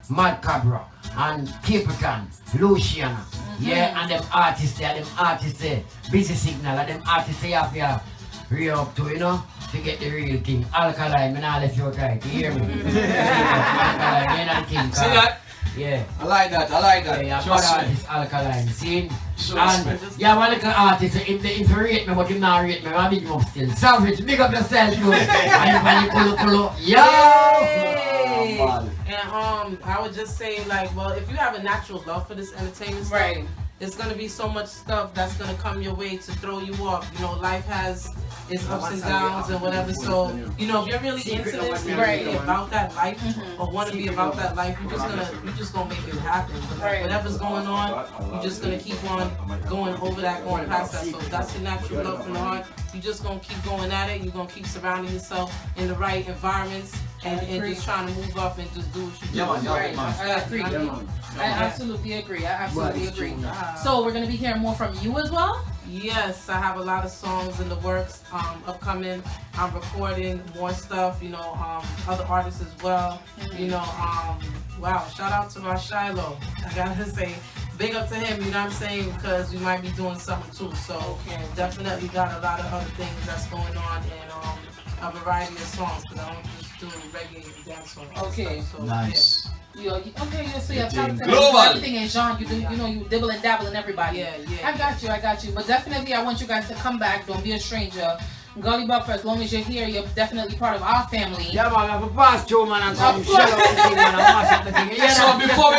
Mad Cabra, and Capricorn, Luciana. Yeah, and them artists there, Busy Signal, and them artists they have to real up to, you know, to get the real thing. Alkaline, me not let you try, you hear me? Alkaline, you not think. See that? Yeah. I like that. Yeah, Trust me. artist Alkaline, see? Trust And me. yeah, one little artist, if they rate me, but him not rate me, I big him up still. Savage, big up yourself, too. And you kulu. Yo! And I would just say, like, well, if you have a natural love for this entertainment stuff, Right. it's gonna be so much stuff that's gonna come your way to throw you off. You know, life has its ups and downs and whatever. So, you know, if you're really into this, you're really about that life, or want to be about that life, you're just gonna make it happen. But like, whatever's going on, you're just gonna keep on going over that, going past that. So if that's your natural love from the heart, you're just gonna keep going at it. You're gonna keep surrounding yourself in the right environments. And just trying to move up and just do what you do. Yeah, man. Right. I agree. I absolutely agree. So we're gonna be hearing more from you as well? Yes, I have a lot of songs in the works, upcoming. I'm recording more stuff, you know, other artists as well. You know, wow, shout out to my Shiloh. I gotta say, big up to him, you know what I'm saying? Because we might be doing something too. So definitely got a lot of other things that's going on, and a variety of songs, because I don't just do reggae and dance songs. Okay. So, Nice. So you have talent to Global. everything in genre. You do, you know, you dibble and dabble in everybody. Yeah. I got you. But definitely, I want you guys to come back. Don't be a stranger. Gully Bop, for as long as you're here, you're definitely part of our family. Yeah, man, I have a pass through, man, and come shell out the thing, man, and mash up the thing. Yeah, So before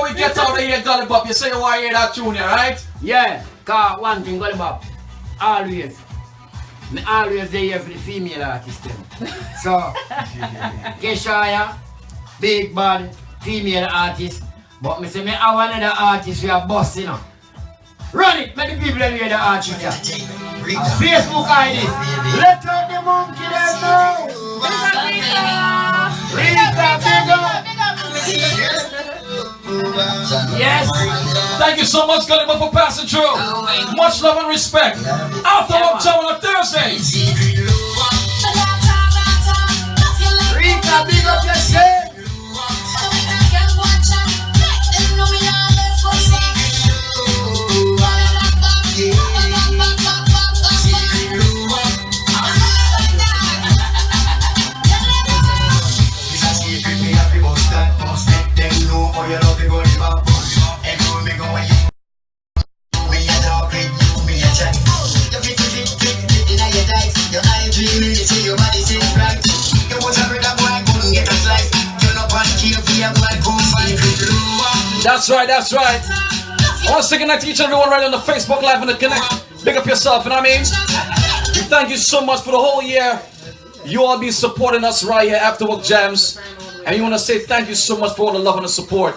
we get out of here, Gully Bop, you say you want to hear that tune here, right? Yeah, cause one thing, Gully Bop, me always there for the female artist them. So, Keshaya, big bad female artist, but me say me have another artist we are bossing up. Run it, make the people hear the artist. Facebook ID. Let out the monkey them know. Yes. Thank you so much, Gully Bop, for passing through. Much love and respect. After work jam on a Thursday. Rita, big up yourself. That's right. I want to say good night to each and everyone right on the Facebook Live and the Connect. Big up yourself, you know what I mean? We thank you so much for the whole year. You all be supporting us right here after work jams. And we want to say thank you so much for all the love and the support.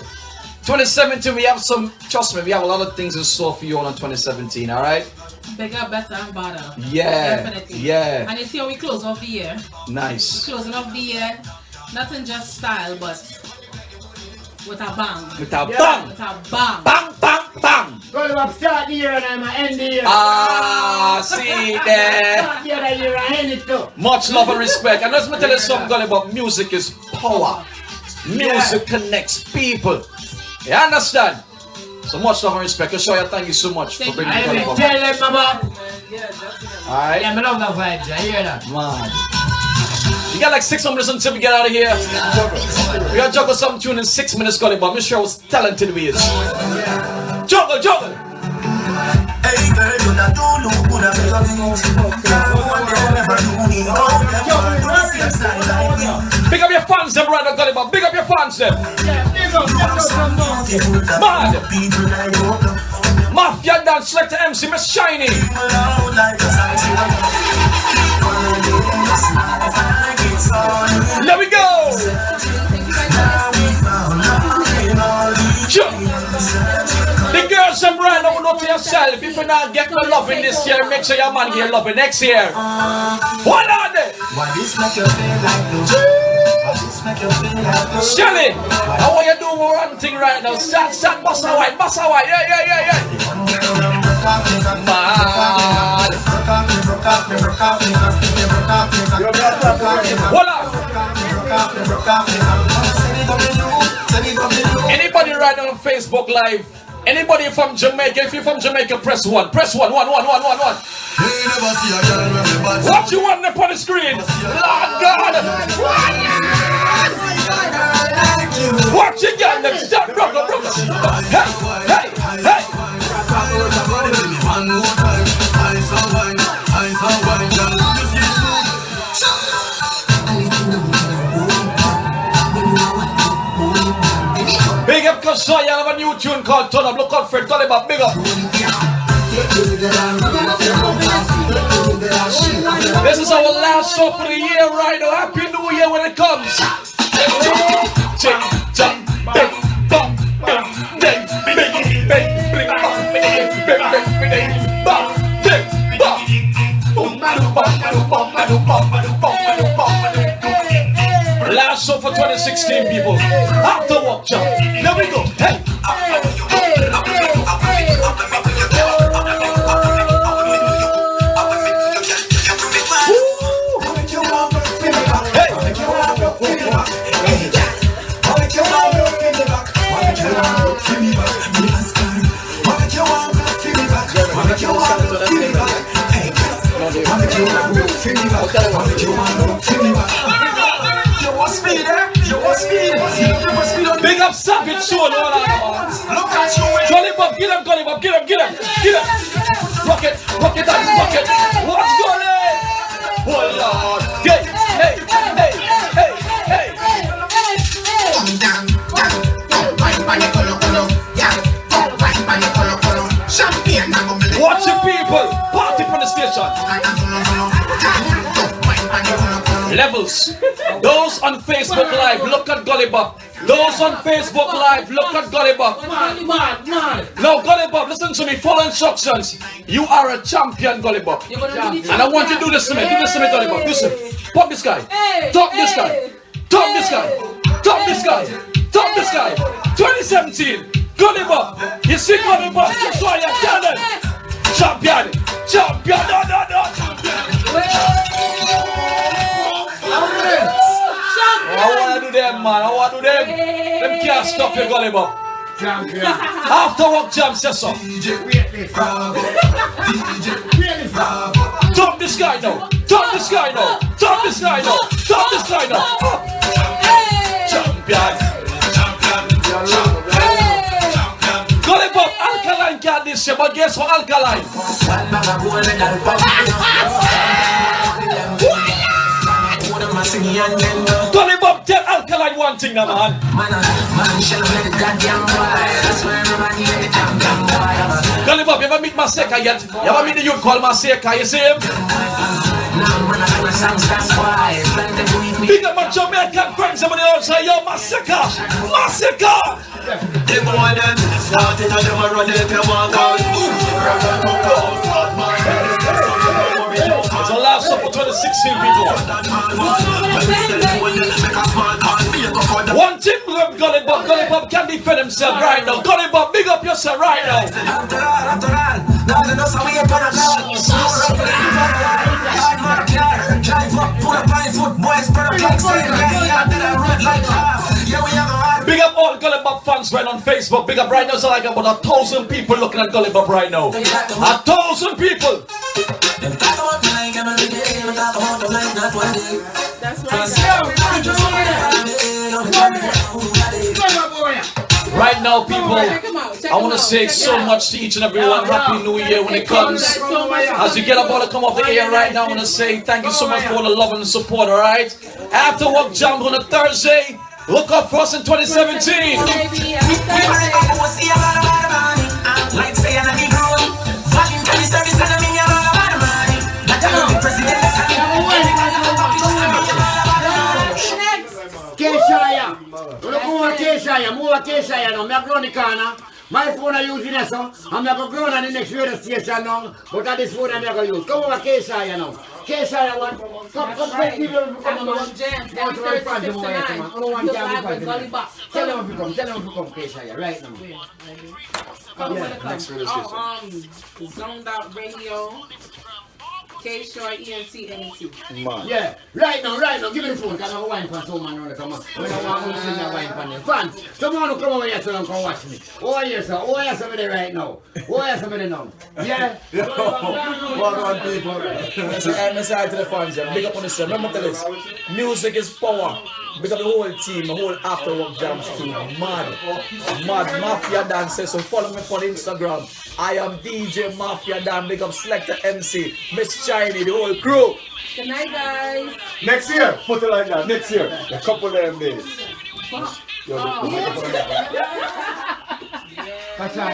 2017, we have trust me, we have a lot of things in store for you all in 2017, alright? Bigger, better, and better. Yeah. Definitely. Yeah. And you see how we close off the year. Nice. Closing off the year, nothing just style, but with a bang. With a bang. With a bang. Bang, bang, bang. Gully Bop start the year and I'm end the year. See there. Start the year and end it too. Much love and respect. And let's me tell you something, Gully Bop, music is power. Music connects people. You understand? So much love and respect. Show thank you so much for bringing Gully Bop. Tell them about. Alright? Yeah, I love the vibes. I hear that. Man. You got like 6 minutes until we get out of here. We gotta juggle some tune in 6 minutes, Gully Bop. I'm sure how talented we is. Juggle, juggle. Hey girl, you da do look good at your things. One day I'll never do me. Oh, you do the same style like me. Big up your fans, them right now, Gully Bop. Big up your fans, them. Mad. People like you. Mafia dance, select the MC, Miss Shiny. There we go. Sure. The girls them right now know to yourself. If you not get no love in this year, make sure your man get love in next year. What are they? Why this make you feel like blue? Shelly, I want you to do one thing right now. Start, bust a white. Yeah. Man. Hold on. Anybody right now on Facebook Live? Anybody from Jamaica? If you're from Jamaica, press 1. Press 1. 1. What you want up on the screen? Lord God! What you got? Let's start. Hey! Big up Kasha, you have a new tune called Turn Up. Look out for it, Gully Bop, big up. This is our last show for the year right now. Happy New Year when it comes. Last show for 2016 people. After work jump. There we go. Hey. Big up Savage Show, no. Look at you. Gully Bop, get him. Rock it. What's going on? Oh Lord. Hey. Watch the people. Party from the station. Levels. Those on Facebook Live, look at Gully Bop. Those on Facebook Live, look at Gully Bop. Now Gully Bop, listen to me, follow instructions. You are a champion, Gully Bop. And I want you to do this to me, Gully Bop. Listen, pop this guy, top this guy. 2017, Gully Bop. You see Gully Bop, that's why you're telling. Champion. I want to do them, man. Them can't stop you, Gully Bop. Champion. After work jam session. Top this guy now. Champion. Gully Bop, Alkaline can't this year, but guess what, Alkaline? Gully Bop, tell Alkaline one thing now, man. Gully Bop, you ever meet Maseka yet? You ever meet the youth called Maseka, you see him? Big up my Jamaican friends, somebody else say, yo, Maseka. The boy them starting and them a run if you walk out. It's the last show for 2016 people. One thing Gully Bop can defend himself right now. Gully Bop, big up yourself right now. After all, drive up, pull up on foot, boys, spread up like saying, big up all Gully Bop fans right on Facebook. Big up right now, so like about 1,000 people looking at Gully Bop right now. 1,000 people. That's right. Right now, people, I want to say so much to each and every one. Happy New Year when it comes. As you get about to come off the air right now, I want to say thank you so much for all the love and the support, alright? After work jump on a Thursday, look up for us in 2017. Keshaya. Move Keshaya now. Me a grow the corner. My phone I using this so. I'm not going to grow on the next radio station now. But at this phone I'm not going to use. Come over Keshaya now. Keshaya one. Come take people to come on. Go to my friends over here, come on. I don't want to tell them to come Keshaya right now. Zoned Out Radio. KShaw, Man. Yeah, right now, give me the phone, because I'm a wine pan, so man, come on. When I want to see that wine pan there. Fans, someone who come over here so don't come watch me. Oh, yes, sir. Oh, yes, I'm there right now. Oh, yes, I'm there now. Yeah? What on people? Let's say to the fans, big up on this. Remember to this. Music is power. Big up the whole team, the whole After Work Jams team. Mad Mafia Dances. So follow me on Instagram. I am DJ Mafia Dan. Big up Selector MC, Miss Shiny, the whole crew. Good night, guys. Next year, put it like that. Next year, a couple of them days. That's